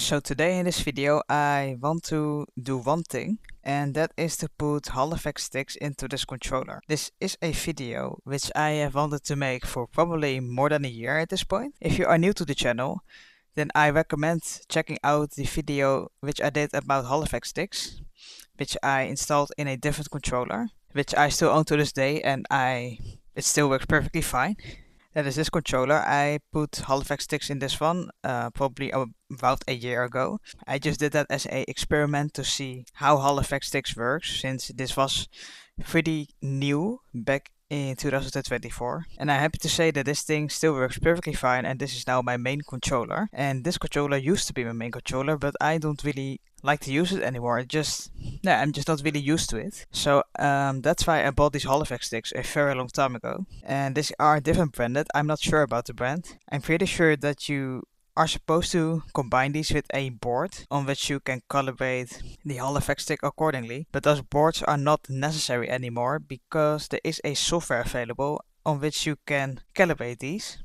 So today in this video I want to do one thing, and that is to put Hall effect sticks into this controller. This is a video which I have wanted to make for probably more than a year at this point. If you are new to the channel, then I recommend checking out the video which I did about Hall effect sticks, which I installed in a different controller, which I still own to this day, and it still works perfectly fine. That is this controller. I put Hall effect sticks in this one probably about a year ago. I just did that as a experiment to see how Hall effect sticks works, since this was pretty new back in 2024. And I'm happy to say that this thing still works perfectly fine, and this is now my main controller. And this controller used to be my main controller, but I don't really like to use it anymore. I'm just not really used to it. So that's why I bought these Hall effect sticks a very long time ago. And these are different branded. I'm not sure about the brand. I'm pretty sure that you are supposed to combine these with a board on which you can calibrate the Hall effect stick accordingly. But those boards are not necessary anymore because there is a software available on which you can calibrate these.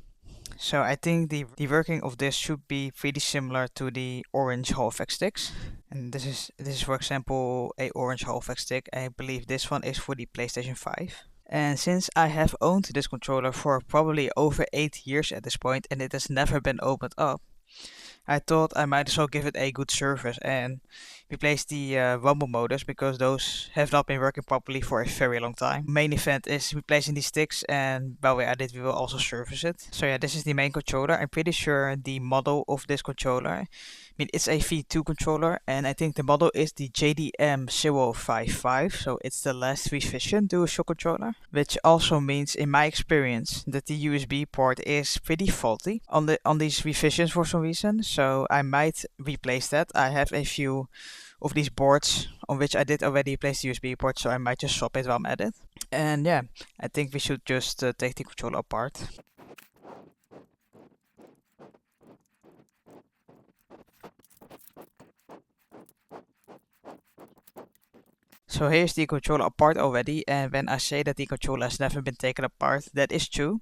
So I think the working of this should be pretty similar to the orange Hall effect sticks. And this is for example a orange Hall effect stick. I believe this one is for the PlayStation 5. And since I have owned this controller for probably over 8 years at this point and it has never been opened up, I thought I might as well give it a good service and replace the rumble motors, because those have not been working properly for a very long time. Main event is replacing these sticks, and while we're at it we will also service it. So yeah, this is the main controller. I'm pretty sure the model of this controller, it's a V2 controller, and I think the model is the JDM055, so it's the last revision DualShock controller, which also means in my experience that the USB port is pretty faulty on these revisions for some reason, so I might replace that. I have a few of these boards on which I did already replace the USB port, so I might just swap it while I'm at it. And yeah, I think we should just take the controller apart. So here's the controller apart already, and when I say that the controller has never been taken apart, that is true.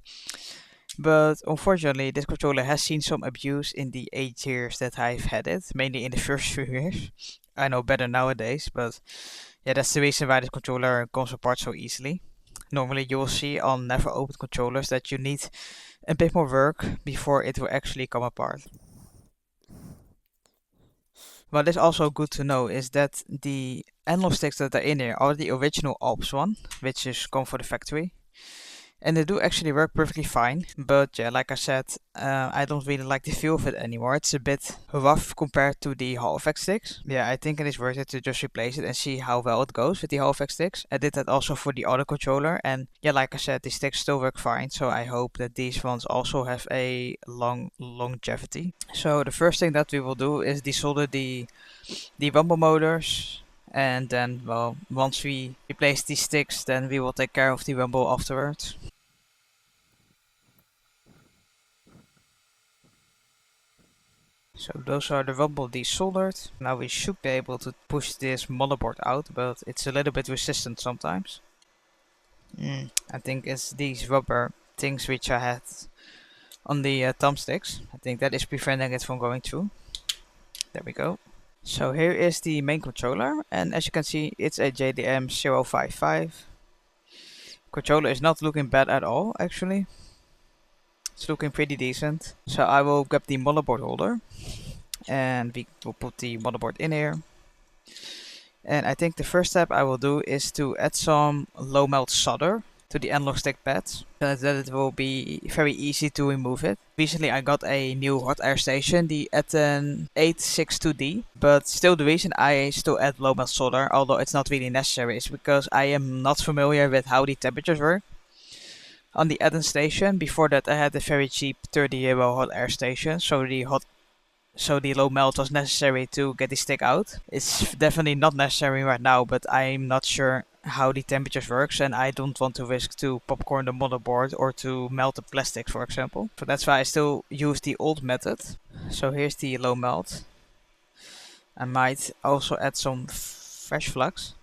But unfortunately, this controller has seen some abuse in the 8 years that I've had it, mainly in the first few years. I know better nowadays, but yeah, that's the reason why this controller comes apart so easily. Normally you will see on never opened controllers that you need a bit more work before it will actually come apart. What is also good to know is that the analog sticks that are in here are the original Alps one, which is come for the factory. And they do actually work perfectly fine, but yeah, like I said, I don't really like the feel of it anymore. It's a bit rough compared to the Hall effect sticks. Yeah, I think it is worth it to just replace it and see how well it goes with the Hall effect sticks. I did that also for the other controller, and yeah, like I said, the sticks still work fine, so I hope that these ones also have a long longevity. So the first thing that we will do is desolder the rumble motors. And then, well, once we replace these sticks, then we will take care of the rumble afterwards. So those are the rumble desoldered. Now we should be able to push this motherboard out, but it's a little bit resistant sometimes. I think it's these rubber things which I had on the thumbsticks. I think that is preventing it from going through. There we go. So here is the main controller, and as you can see, it's a JDM055. Controller is not looking bad at all, actually. It's looking pretty decent. So I will grab the motherboard holder, and we will put the motherboard in here. And I think the first step I will do is to add some low melt solder to the analog stick pads, so that it will be very easy to remove it. Recently I got a new hot air station, the Etten 862D, but still the reason I still add low melt solder, although it's not really necessary, is because I am not familiar with how the temperatures work. On the Etten station, before that I had a very cheap 30 euro hot air station, so the low melt was necessary to get the stick out. It's definitely not necessary right now, but I'm not sure how the temperatures works, and I don't want to risk to popcorn the motherboard or to melt the plastic, for example. So that's why I still use the old method. So here's the low melt. I might also add some fresh flux.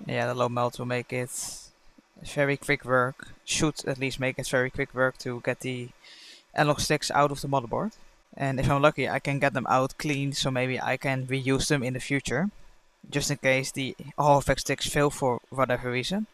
Yeah, the low melt will make it very quick work. Should at least make it very quick work to get the analog sticks out of the motherboard. And if I'm lucky, I can get them out clean, so maybe I can reuse them in the future, just in case the Hall effect sticks fail for whatever reason.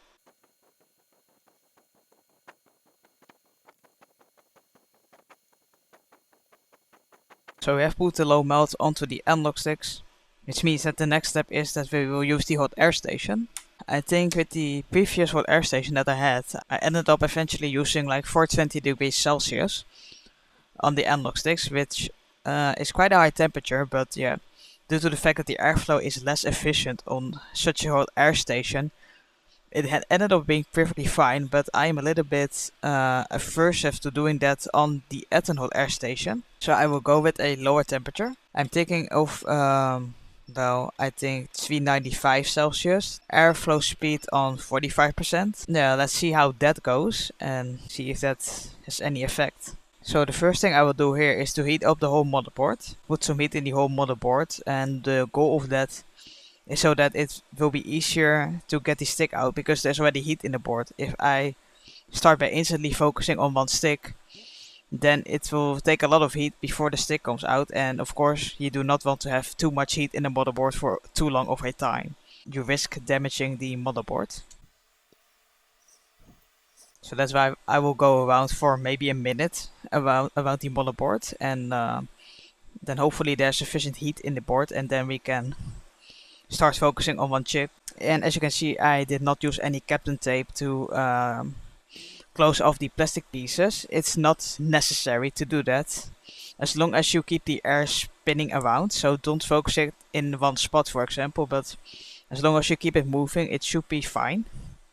So we have put the low melt onto the analog sticks, which means that the next step is that we will use the hot air station. I think with the previous hot air station that I had, I ended up eventually using like 420 degrees Celsius on the analog sticks, which is quite a high temperature, but yeah, due to the fact that the airflow is less efficient on such a hot air station, it had ended up being perfectly fine, but I am a little bit aversive to doing that on the ethanol air station. So I will go with a lower temperature. I'm taking of, well, I think 395 Celsius. Airflow speed on 45%. Yeah, let's see how that goes and see if that has any effect. So the first thing I will do here is to heat up the whole motherboard. Put some heat in the whole motherboard, and the goal of that is so that it will be easier to get the stick out because there's already heat in the board. If I start by instantly focusing on one stick, then it will take a lot of heat before the stick comes out, and of course you do not want to have too much heat in the motherboard for too long of a time. You risk damaging the motherboard. So that's why I will go around for maybe a minute around the motherboard, and then hopefully there's sufficient heat in the board, and then we can start focusing on one chip. And as you can see, I did not use any Kapton tape to close off the plastic pieces. It's not necessary to do that, as long as you keep the air spinning around. So don't focus it in one spot, for example, but as long as you keep it moving, it should be fine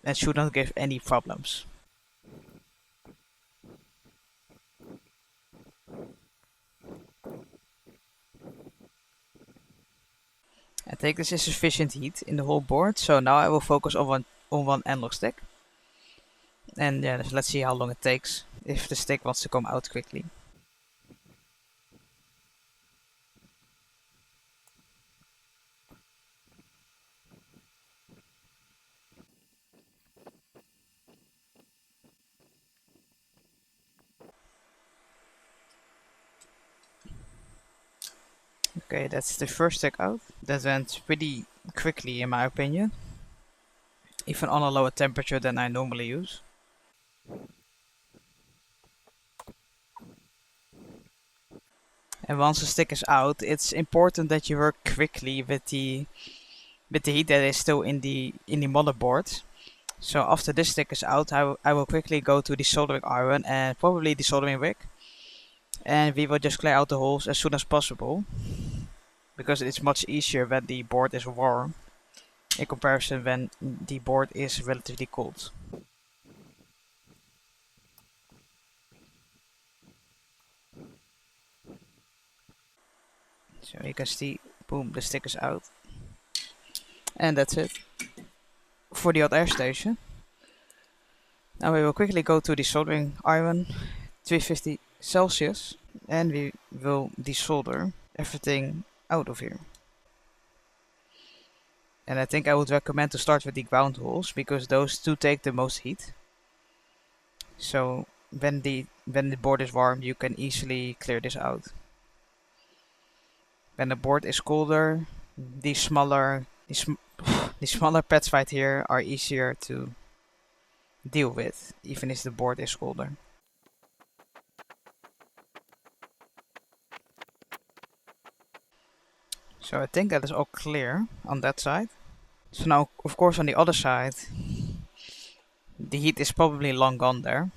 and should not give any problems. I think this is sufficient heat in the whole board, so now I will focus on one analog stick. And yeah, let's see how long it takes if the stick wants to come out quickly. Okay, that's the first stick out. That went pretty quickly in my opinion, even on a lower temperature than I normally use. And once the stick is out, it's important that you work quickly with the heat that is still in the motherboard. So after this stick is out, I will quickly go to the soldering iron and probably the soldering wick, and we will just clear out the holes as soon as possible, because it's much easier when the board is warm in comparison when the board is relatively cold. So you can see, boom, the stick is out. And that's it for the hot air station. Now we will quickly go to the soldering iron, 350 Celsius, and we will desolder everything out of here. And I think I would recommend to start with the ground holes, because those two take the most heat. So when the board is warm, you can easily clear this out. When the board is colder, the smaller pads right here are easier to deal with, even if the board is colder. So I think that is all clear on that side. So now, of course, on the other side, the heat is probably long gone there.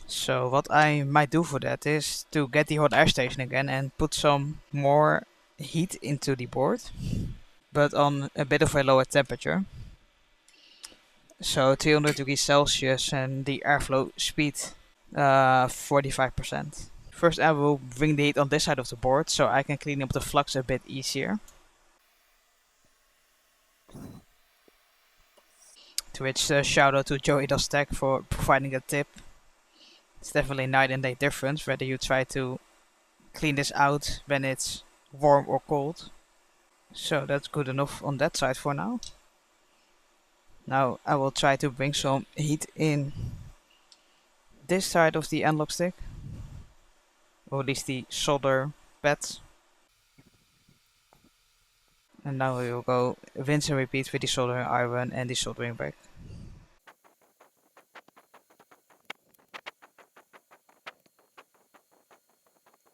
So what I might do for that is to get the hot air station again and put some more heat into the board, but on a bit of a lower temperature. So 300 degrees Celsius and the airflow speed 45%. First I will bring the heat on this side of the board so I can clean up the flux a bit easier. To which shout out to Joey Does Tech for providing the tip. It's definitely night and day difference whether you try to clean this out when it's warm or cold. So that's good enough on that side for now. Now I will try to bring some heat in this side of the analog stick. or at least the solder pads. And now we will go rinse and repeat with the soldering iron and the soldering brick.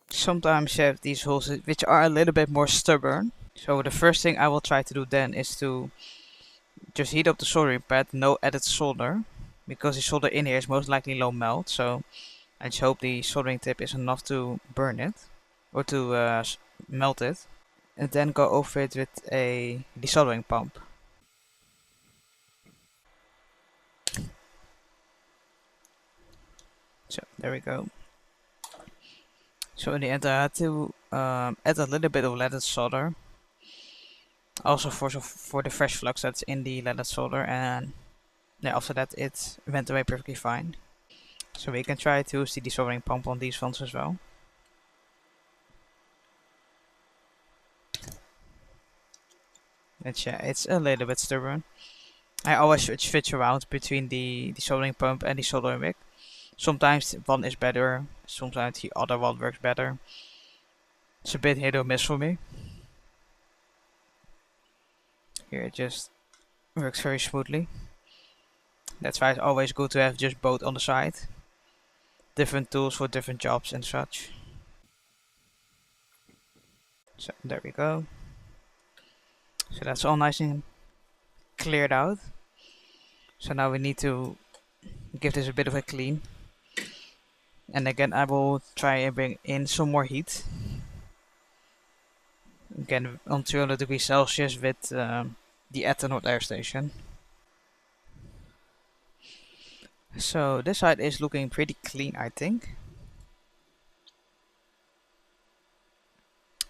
Sometimes you have these holes which are a little bit more stubborn. So the first thing I will try to do then is to just heat up the soldering pad, no added solder, because the solder in here is most likely low melt, so I just hope the soldering tip is enough to burn it, or to melt it, and then go over it with a desoldering pump. So there we go. So in the end I had to add a little bit of leaded solder, also for the fresh flux that's in the leaded solder, and yeah, after that it went away perfectly fine. So we can try to use the desoldering pump on these ones as well. Yeah, it's a little bit stubborn. I always switch around between the desoldering pump and the soldering wick. Sometimes one is better, sometimes the other one works better. It's a bit hit or miss for me. Here it just works very smoothly. That's why it's always good to have just both on the side. Different tools for different jobs and such. So there we go. So that's all nice and cleared out. So now we need to give this a bit of a clean. And again I will try and bring in some more heat. Again on 200 degrees Celsius with the ethanol air station. So this side is looking pretty clean, I think.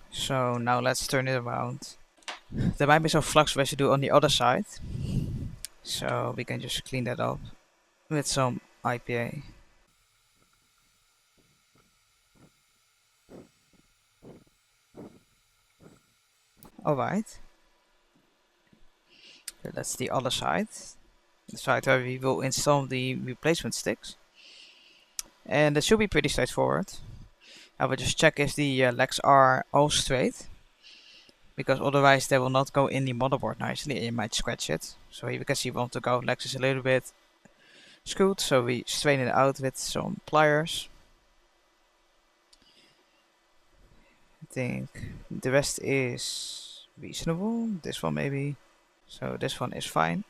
So now let's turn it around. There might be some flux residue on the other side, so we can just clean that up with some IPA. Alright. So that's the other side. The side where we will install the replacement sticks. And it should be pretty straightforward. I will just check if the legs are all straight, because otherwise they will not go in the motherboard nicely and you might scratch it. So here we can see we want to go legs is a little bit screwed, so we straighten it out with some pliers. I think the rest is reasonable. This one maybe. So this one is fine.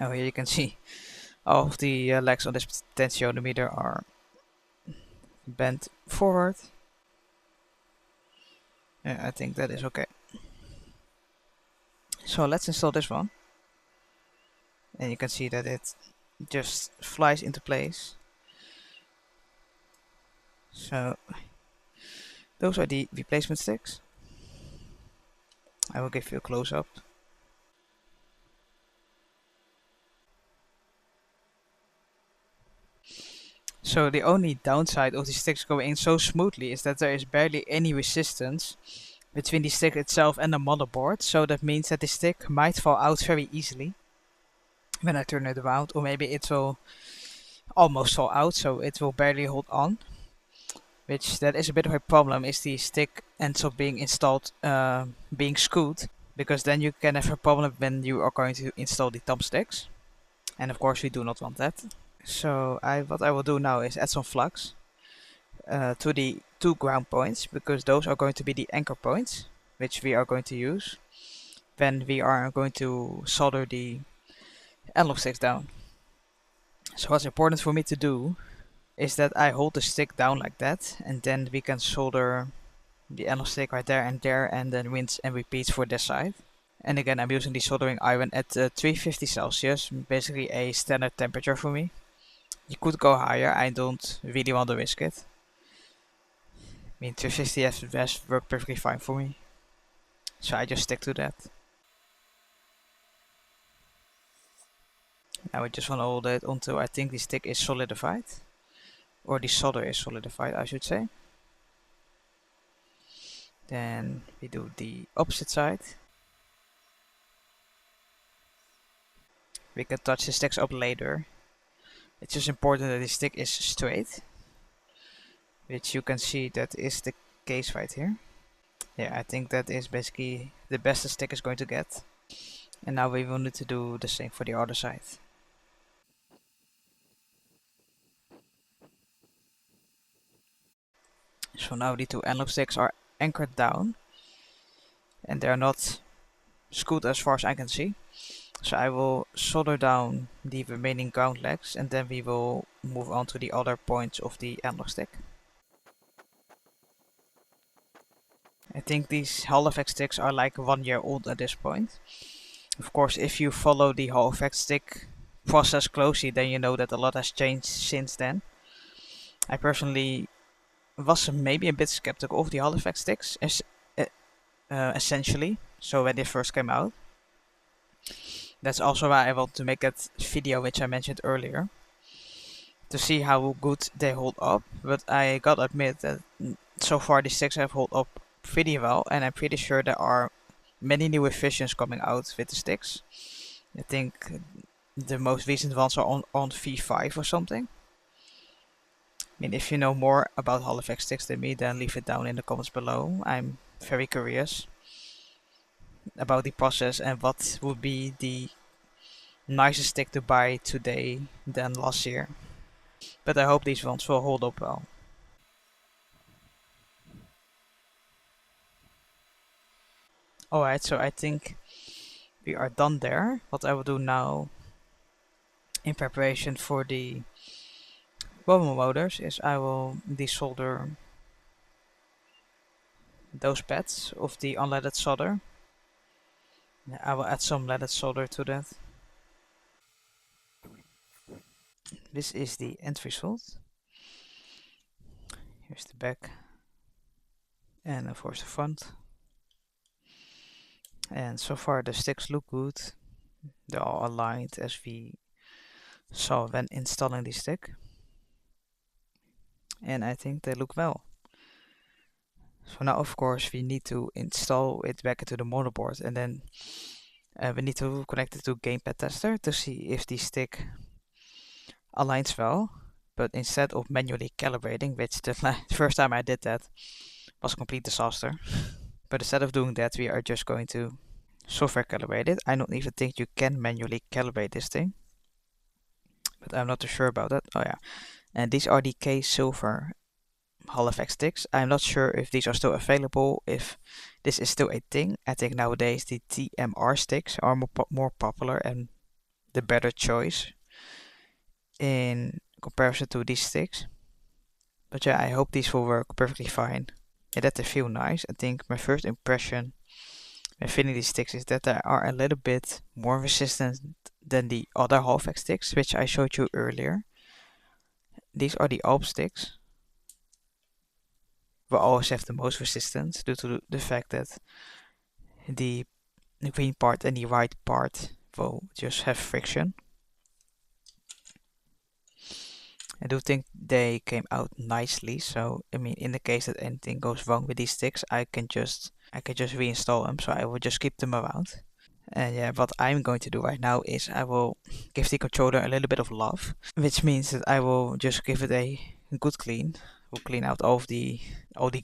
Oh, here you can see all of the legs on this potentiometer are bent forward. Yeah, I think that is okay. So let's install this one. And you can see that it just flies into place. So those are the replacement sticks. I will give you a close-up. So the only downside of the sticks going in so smoothly is that there is barely any resistance between the stick itself and the motherboard. So that means that the stick might fall out very easily when I turn it around, or maybe it will almost fall out, so it will barely hold on. Which that is a bit of a problem, is the stick ends up being installed, being screwed, because then you can have a problem when you are going to install the thumbsticks. And of course we do not want that. So what I will do now is add some flux to the two ground points, because those are going to be the anchor points which we are going to use when we are going to solder the analog sticks down. So what's important for me to do is that I hold the stick down like that, and then we can solder the analog stick right there, and then rinse and repeat for this side. And again, I'm using the soldering iron at 350 Celsius, basically a standard temperature for me. You could go higher, I don't really want to risk it. I mean, 250 has worked perfectly fine for me, so I just stick to that. Now we just want to hold it until I think the stick is solidified, or the solder is solidified, I should say. Then we do the opposite side. We can touch the sticks up later. It's just important that the stick is straight. which you can see that is the case right here. Yeah, I think that is basically the best the stick is going to get. And now we will need to do the same for the other side. So now the two analog sticks are anchored down and they are not screwed as far as I can see. So I will solder down the remaining ground legs and then we will move on to the other points of the analog stick. I think these Hall effect sticks are like 1 year old at this point. Of course, if you follow the Hall effect stick process closely, then you know that a lot has changed since then. I personally was maybe a bit skeptical of the Hall effect sticks, essentially. So when they first came out, that's also why I want to make that video which I mentioned earlier, to see how good they hold up. But I gotta admit that so far the sticks have held up pretty well, and I'm pretty sure there are many new revisions coming out with the sticks. I think the most recent ones are on V5 or something. I mean, if you know more about Hall effect sticks than me, then leave it down in the comments below. I'm very curious about the process and what would be the nicest stick to buy today than last year. But I hope these ones will hold up well. Alright, so I think we are done there. What I will do now in preparation for the Romo motors is I will desolder those pads of the unleaded solder. I will add some leaded solder to that. This is the end result. Here's the back and of course the front. And so far the sticks look good. They're all aligned as we saw when installing the stick. And I think they look well. So now of course we need to install it back into the motherboard and then we need to connect it to gamepad tester to see if the stick aligns well. But instead of manually calibrating, which the first time I did that was a complete disaster. But instead of doing that, we are just going to software calibrate it. I don't even think you can manually calibrate this thing, but I'm not too sure about that. Oh yeah, and these are the K Silver Hall effect sticks. I'm not sure if these are still available, if this is still a thing. I think nowadays the TMR sticks are more popular and the better choice in comparison to these sticks. But yeah, I hope these will work perfectly fine and that they feel nice. I think my first impression when fitting these sticks is that they are a little bit more resistant than the other Hall effect sticks, which I showed you earlier. These are the Alp sticks. Will always have the most resistance due to the fact that the green part and the white part will just have friction. I do think they came out nicely, so I mean in the case that anything goes wrong with these sticks, I can just reinstall them, so I will just keep them around. And yeah, what I'm going to do right now is I will give the controller a little bit of love, which means that I will just give it a good clean. We'll clean out all the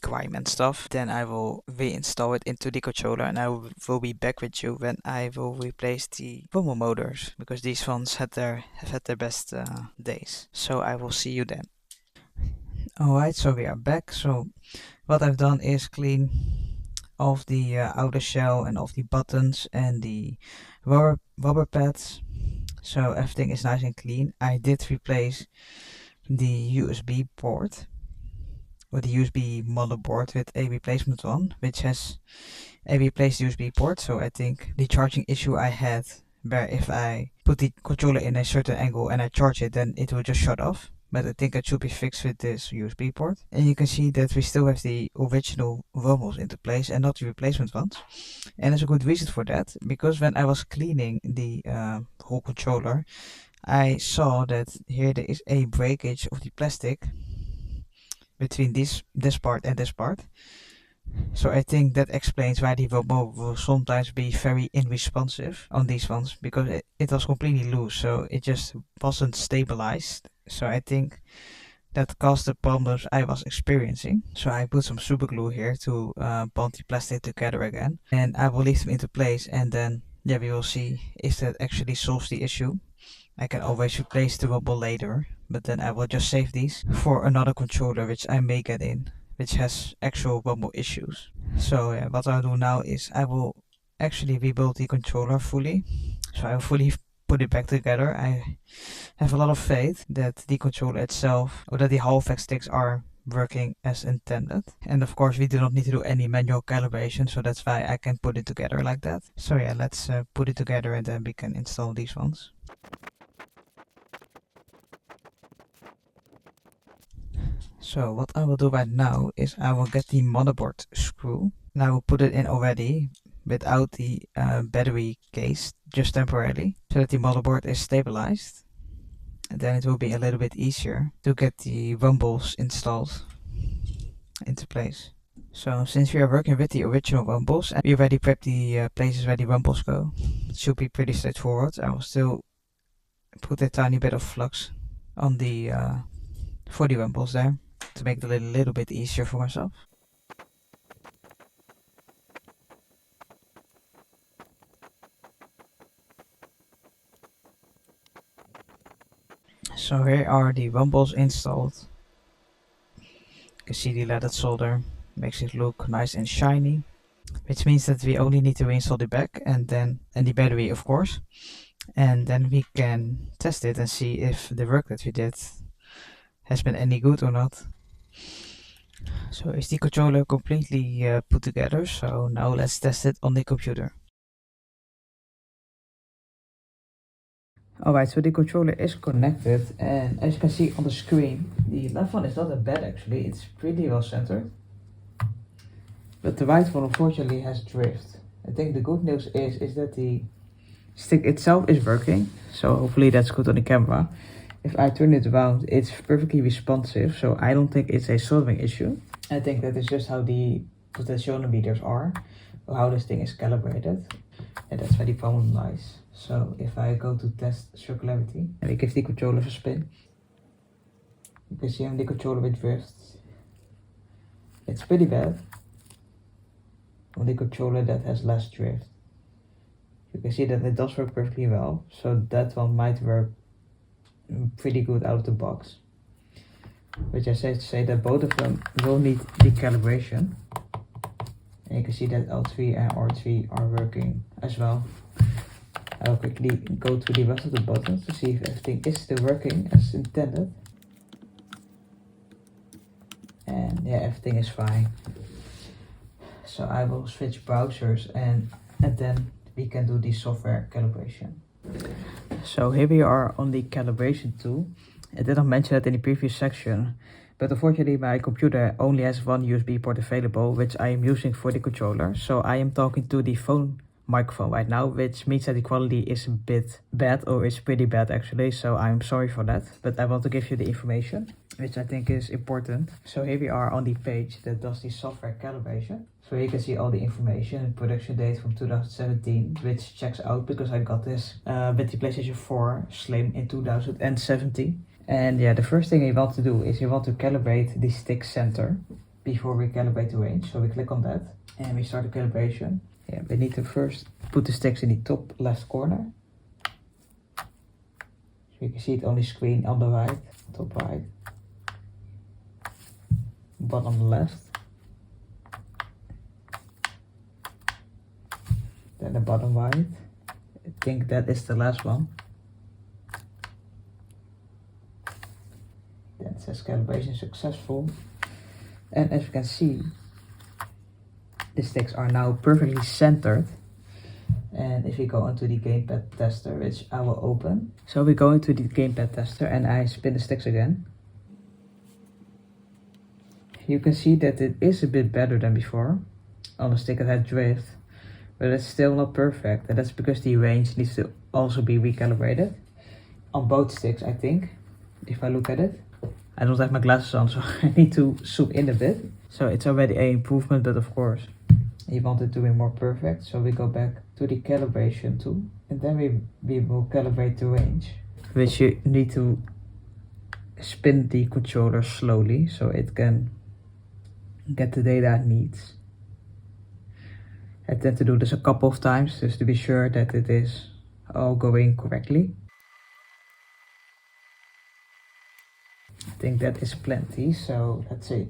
grime and stuff. Then I will reinstall it into the controller and I will be back with you when I will replace the Romo motors, because these ones have had their best days. So I will see you then. Alright, so we are back. So what I've done is clean of the outer shell and of the buttons and the rubber pads, so everything is nice and clean. I did replace the USB port or the USB motherboard with a replacement one, which has a replaced USB port. So I think the charging issue I had, where if I put the controller in a certain angle and I charge it, then it will just shut off. But I think it should be fixed with this USB port. And you can see that we still have the original ROMs into place and not the replacement ones. And there's a good reason for that, because when I was cleaning the whole controller, I saw that here there is a breakage of the plastic between this part and this part. So I think that explains why the ROM will sometimes be very unresponsive on these ones, because it was completely loose, so it just wasn't stabilized. So I think that caused the problems I was experiencing. So I put some super glue here to bond the plastic together again, and I will leave them into place, and then yeah, we will see if that actually solves the issue. I can always replace the wobble later, but then I will just save these for another controller which I may get in, which has actual wobble issues. So yeah, what I'll do now is I will actually rebuild the controller fully. So I will fully put it back together. I have a lot of faith that the controller itself, or that the Hall effect sticks are working as intended. And of course we do not need to do any manual calibration, so that's why I can put it together like that. So yeah, let's put it together and then we can install these ones. So what I will do right now is I will get the motherboard screw and I will put it in already without the battery case, just temporarily, so that the motherboard is stabilized. And then it will be a little bit easier to get the rumbles installed into place. So since we are working with the original rumbles and we already prepped the places where the rumbles go, it should be pretty straightforward. I will still put a tiny bit of flux on the for the rumbles there to make it a little bit easier for myself. So here are the rumbles installed. You can see the leaded solder makes it look nice and shiny, which means that we only need to reinstall the back and the battery, of course, and then we can test it and see if the work that we did has been any good or not. So is the controller completely put together? So now let's test it on the computer. Alright, so the controller is connected, and as you can see on the screen, the left one is not that bad actually, it's pretty well centered. But the right one unfortunately has drift. I think the good news is that the stick itself is working, so hopefully that's good on the camera. If I turn it around, it's perfectly responsive, so I don't think it's a soldering issue. I think that is just how the potentiometers are, or how this thing is calibrated, and that's where the problem lies. So if I go to test circularity and we give the controller a spin, you can see on the controller with drifts. It's pretty bad on the controller that has less drift. You can see that it does work perfectly well, so that one might work pretty good out of the box. But I say that both of them will need recalibration. And you can see that L3 and R3 are working as well. I will quickly go through the rest of the buttons to see if everything is still working as intended. And yeah, everything is fine. So I will switch browsers and then we can do the software calibration. So here we are on the calibration tool. I did not mention that in the previous section, but unfortunately my computer only has one USB port available, which I am using for the controller. So I am talking to the phone microphone right now, which means that the quality is a bit bad, or it's pretty bad actually, so I'm sorry for that, but I want to give you the information which I think is important. So here we are on the page that does the software calibration. So you can see all the information and production date from 2017, which checks out because I got this with the PlayStation 4 Slim in 2017. And yeah, the first thing you want to do is you want to calibrate the stick center before we calibrate the range. So we click on that and we start the calibration. Yeah, we need to first put the sticks in the top left corner. So you can see it on the screen on the right, top right, bottom left, then the bottom right. I think that is the last one. Then it says calibration successful. And as you can see, the sticks are now perfectly centered. And if we go into the gamepad tester, which I will open. So we go into the gamepad tester and I spin the sticks again. You can see that it is a bit better than before on the stick that had drift, but it's still not perfect, and that's because the range needs to also be recalibrated on both sticks, I think. If I look at it, I don't have my glasses on, so I need to zoom in a bit. So it's already an improvement, but of course you want it to be more perfect, so we go back to the calibration tool and then we will calibrate the range, which you need to spin the controller slowly so it can get the data it needs. I tend to do this a couple of times just to be sure that it is all going correctly. I think that is plenty, so let's see.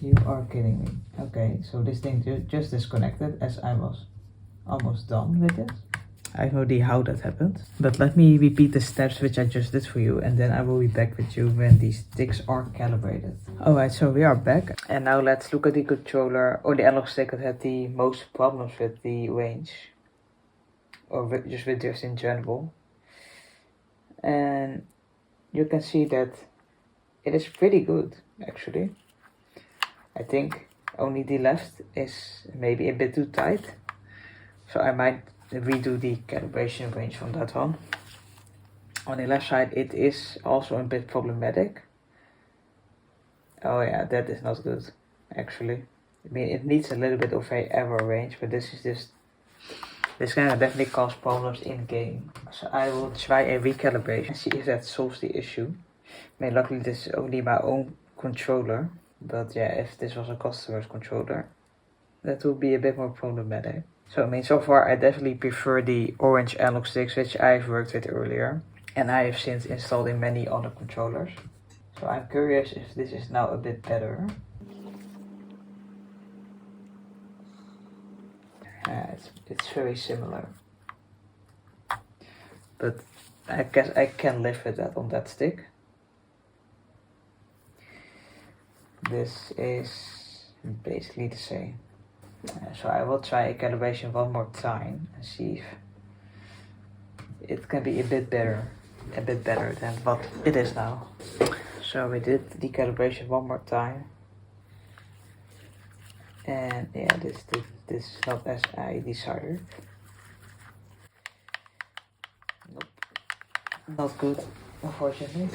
You are kidding me. Okay, so this thing just disconnected as I was almost done with it. I have no idea how that happened, but let me repeat the steps which I just did for you, and then I will be back with you when these sticks are calibrated. Alright, so we are back, and now let's look at the controller or the analog stick that had the most problems with the range, or just with this in general. And you can see that it is pretty good, actually. I think only the left is maybe a bit too tight, so I might redo the calibration range from that one. On the left side it is also a bit problematic. Oh yeah, that is not good, actually. I mean, it needs a little bit of a error range, but this can definitely cause problems in game. So I will try a recalibration and see if that solves the issue. I mean, luckily this is only my own controller, but yeah, if this was a customer's controller, that would be a bit more problematic. So I mean, so far I definitely prefer the orange analog sticks which I've worked with earlier, and I have since installed in many other controllers. So I'm curious if this is now a bit better. It's very similar, but I guess I can live with that on that stick. This is basically the same. So I will try a calibration one more time and see if it can be a bit better than what it is now. So we did the calibration one more time, and yeah, this is not as I desired. Nope, not good, unfortunately.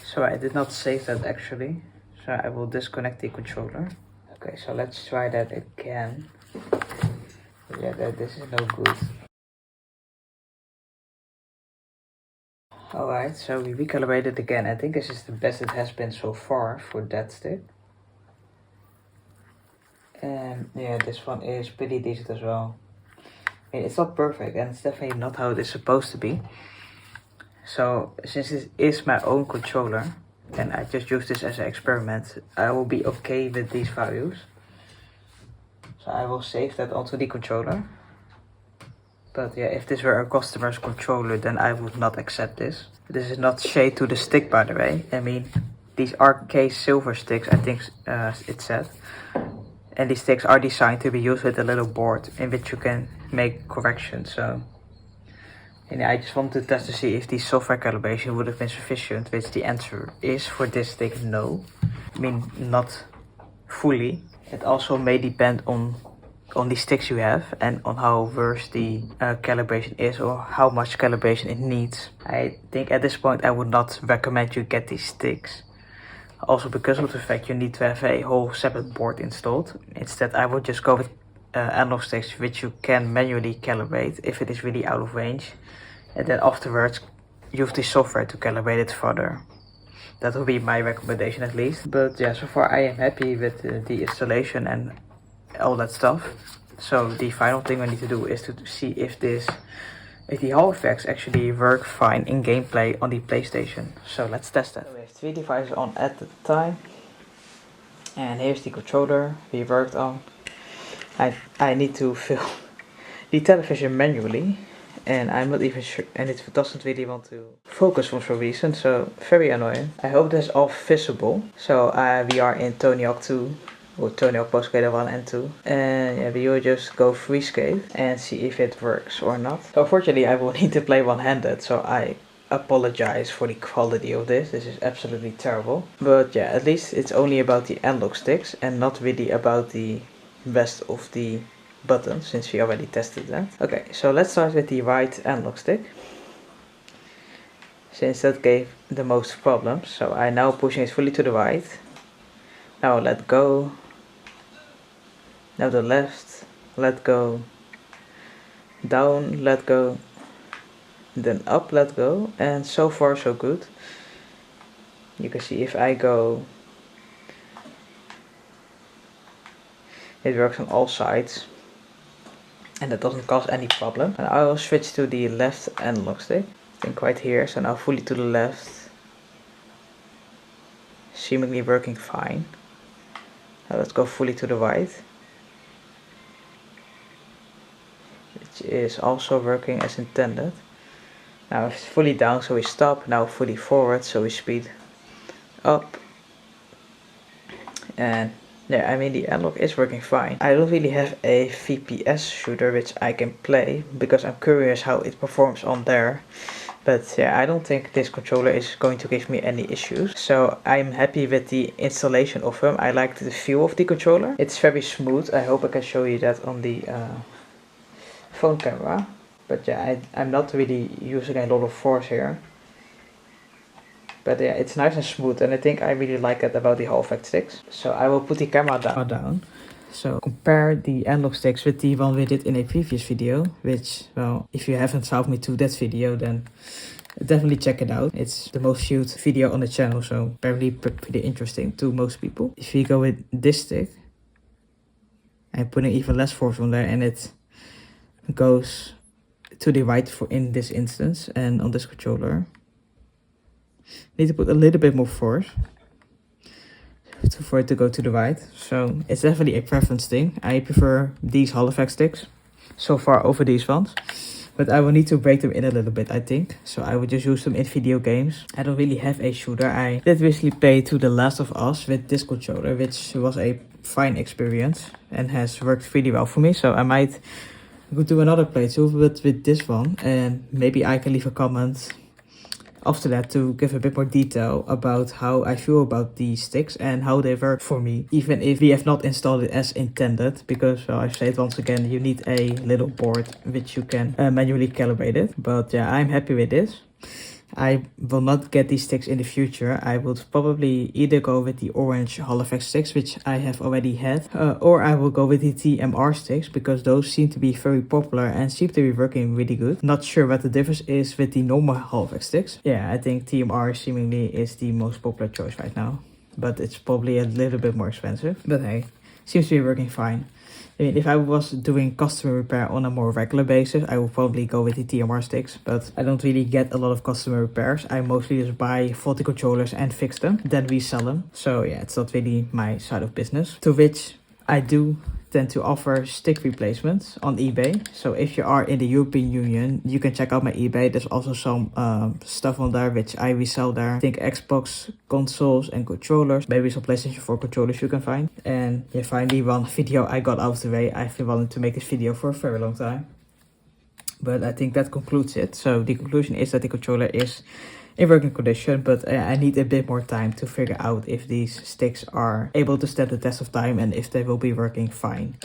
So I did not save that actually, so I will disconnect the controller. Okay, so let's try that again. Yeah, this is no good. Alright, so we recalibrated again. I think this is the best it has been so far for that stick. And yeah, this one is pretty decent as well. I mean, it's not perfect and it's definitely not how it is supposed to be. So since this is my own controller and I just use this as an experiment, I will be okay with these values. So I will save that onto the controller. But yeah, if this were a customer's controller, then I would not accept this. This is not shade to the stick, by the way. I mean, these are case silver sticks, I think it said. And these sticks are designed to be used with a little board in which you can make corrections. So, and I just wanted to test to see if the software calibration would have been sufficient, which the answer is for this stick, no. I mean, not fully. It also may depend on the sticks you have and on how worse the calibration is or how much calibration it needs. I think at this point I would not recommend you get these sticks. Also because of the fact you need to have a whole separate board installed. Instead I would just go with analog sticks which you can manually calibrate if it is really out of range. And then afterwards use the software to calibrate it further. That will be my recommendation at least. But yeah, so far I am happy with the installation and all that stuff. So the final thing we need to do is to see if the Hall effects actually work fine in gameplay on the PlayStation. So let's test that. So we have 3 devices on at the time. And here's the controller we worked on. I need to fill the television manually. And I'm not even sure, and it doesn't really want to focus for some reason, so very annoying. I hope this is all visible. So we are in Tony Hawk 2, or Tony Hawk Pro Skater 1 and 2. And yeah, we will just go freescape and see if it works or not. So unfortunately I will need to play one-handed, so I apologize for the quality of this. This is absolutely terrible. But yeah, at least it's only about the analog sticks and not really about the rest of the buttons, since we already tested that. Okay, so let's start with the right analog stick, since that gave the most problems. So I'm now pushing it fully to the right. Now let go. Now the left, let go. Down, let go. then up, let go, and so far so good. You can see if I go, it works on all sides, and that doesn't cause any problem. And I will switch to the left analog stick, I think right here, so now fully to the left, seemingly working fine. Now let's go fully to the right, which is also working as intended. Now it's fully down, so we stop. Now fully forward, so we speed up. And yeah, I mean the analog is working fine. I don't really have a FPS shooter which I can play because I'm curious how it performs on there. But yeah, I don't think this controller is going to give me any issues. So I'm happy with the installation of them. I like the feel of the controller. It's very smooth. I hope I can show you that on the phone camera. But yeah, I'm not really using a lot of force here. But yeah, it's nice and smooth, and I think I really like it about the Hall effect sticks. So I will put the camera down. So compare the analog sticks with the one we did in a previous video, which, well, if you haven't followed me to that video, then definitely check it out. It's the most viewed video on the channel, so apparently pretty interesting to most people. If you go with this stick, I'm putting even less force on there, and it goes to the right for in this instance, and on this controller need to put a little bit more force for it to go to the right. So it's definitely a preference thing. I prefer these Hall effect sticks so far over these ones, but I will need to break them in a little bit, I think. So I will just use them in video games. I don't really have a shooter. I did recently play to The Last of Us with this controller, which was a fine experience and has worked really well for me. So I might go do another playthrough with this one, and maybe I can leave a comment after that to give a bit more detail about how I feel about these sticks and how they work for me, even if we have not installed it as intended, because, well, I say it once again, you need a little board which you can manually calibrate it. But yeah, I'm happy with this. I will not get these sticks in the future. I would probably either go with the orange Hall effect sticks, which I have already had, or I will go with the TMR sticks, because those seem to be very popular and seem to be working really good. Not sure what the difference is with the normal Hall effect sticks. Yeah, I think TMR seemingly is the most popular choice right now, but it's probably a little bit more expensive. But hey, seems to be working fine. I mean, if I was doing custom repair on a more regular basis, I would probably go with the TMR sticks, but I don't really get a lot of custom repairs. I mostly just buy faulty controllers and fix them, then resell them. So yeah, it's not really my side of business. To which I do tend to offer stick replacements on eBay. So if you are in the European Union, you can check out my eBay. There's also some stuff on there which I resell there. I think Xbox consoles and controllers, maybe some PlayStation 4 controllers you can find. And yeah, finally one video I got out of the way. I've been wanting to make this video for a very long time, but I think that concludes it. So the conclusion is that the controller is in working condition, but I need a bit more time to figure out if these sticks are able to stand the test of time and if they will be working fine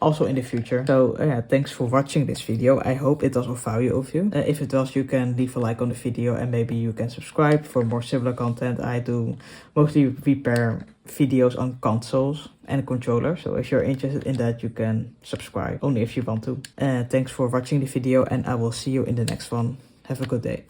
also in the future. So yeah, thanks for watching this video. I hope it was of value of you. If it was, you can leave a like on the video, and maybe you can subscribe for more similar content. I do mostly repair videos on consoles and controllers, so if you're interested in that, you can subscribe only if you want to. Thanks for watching the video, and I will see you in the next one. Have a good day.